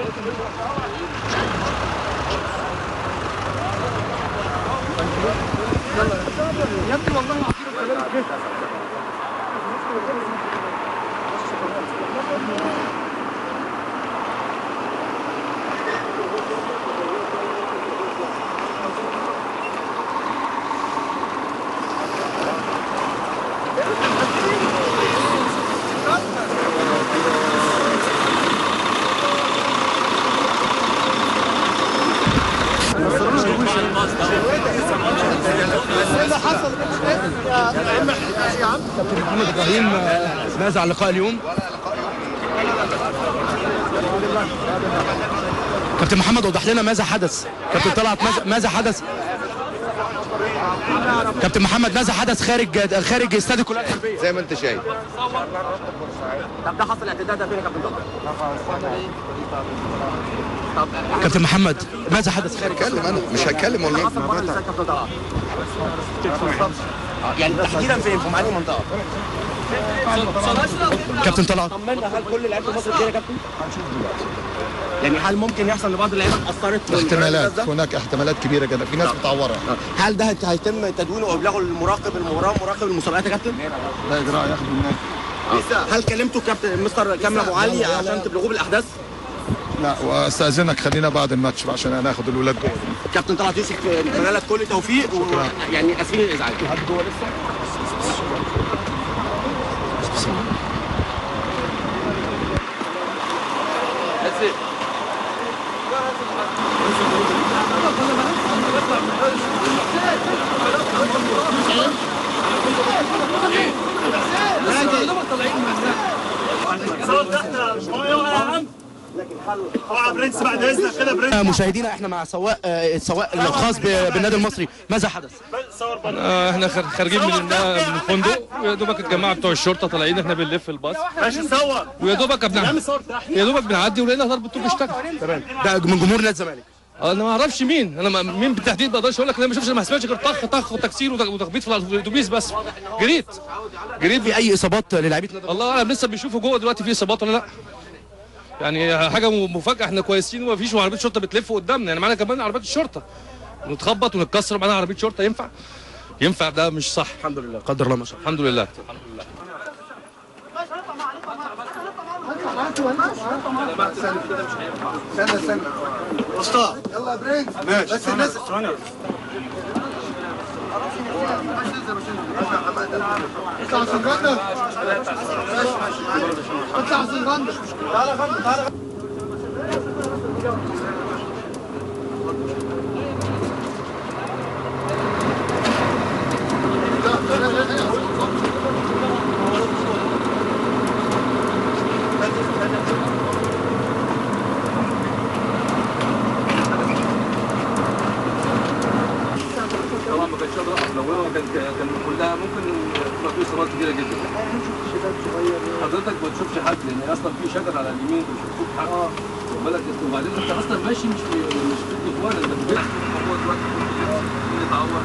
يا ابني والله العظيم اللي حصل يا عم كابتن محمد ابراهيم ماذا عن لقاء اليوم؟ كابتن محمد وضح لنا ماذا حدث؟ كابتن طلعت ماذا حدث؟ كابتن محمد ماذا حدث خارج استاد الكليه الحربيه؟ زي ما انت شايف. طب ده حصل اعتداء ده فين يا كابتن طلعت؟ كابتن محمد ماذا حدث خارج؟ هتكلم انا مش هتكلم والله. حصل بره الاستاد كابتن طلعت. يعني تحديدا فين؟ في انهي منطقه؟ كابتن طلعت طمنا، هل كل لعيبه مصر كده يا كابتن؟ هنشوف دلوقتي. يعني هل ممكن يحصل لبعض اللعيبه اتاثرت؟ احتمالات، هناك احتمالات كبيره جدا، في ناس متعوره. هل ده هيتم تدوينه وابلاغه للمراقب المباراه ومراقب المسابقات يا كابتن؟ لا اجراء ياخد الناس. هل كلمتوا كابتن مستر كامل ابو علي عشان تبلغوه بالاحداث؟ لا واستاذنك خلينا بعد الماتش عشان انا اخد الولاد جوه. كابتن طلعت يوسف اتمنى لك كل توفيق ويعني اسفين الازعاج. حد جوه لسه؟ مشاهدينا احنا مع السواق الخاص بالنادي المصري، ماذا حدث؟ احنا خارجين من الفندق، ويا دوبك الجماعه بتوع الشرطه طالعين، احنا بنلف الباص ماشي صور ويا دوبك بنعدي ولقينا ضربه طوب اشتغل. تمام، ده من جمهور نادي الزمالك. انا ما اعرفش مين، مين بالتحديد ما اقدرش اقول لك، انا ما سمعتش غير طخ طخ وتكسير وتخبيط في الاتوبيس بس. جريت في اي اصابات للاعيبه نادي الله اعلم، لسه بيشوفوا جوه دلوقتي في اصابات ولا لا. يعني حاجه مفاجاه، احنا كويسين وما فيش عربيه شرطه بتلف قدامنا، يعني معانا كمان عربيات الشرطه نتخبط ونتكسر معانا عربيه شرطه، ينفع ده مش صح. الحمد لله، قدر الله ما شاء الله. الحمد لله. استنى اسطى يلا يا برنس. ماشي بس الناس اطلع سنجندر، اطلع سنجندر. تعالى يا فندم، تعالى. طبعا ما كانش قادر اقف لو كان كلها ممكن تبقى في اصابات كبيره جدا. حضرتك ما تشوفش حد لان اصلا في شجر على اليمين مش بتشوف حد. بالك وبعدين انت اصلا ماشي مش في الجوال، انت في البيت. هو دلوقتي ممكن يتعور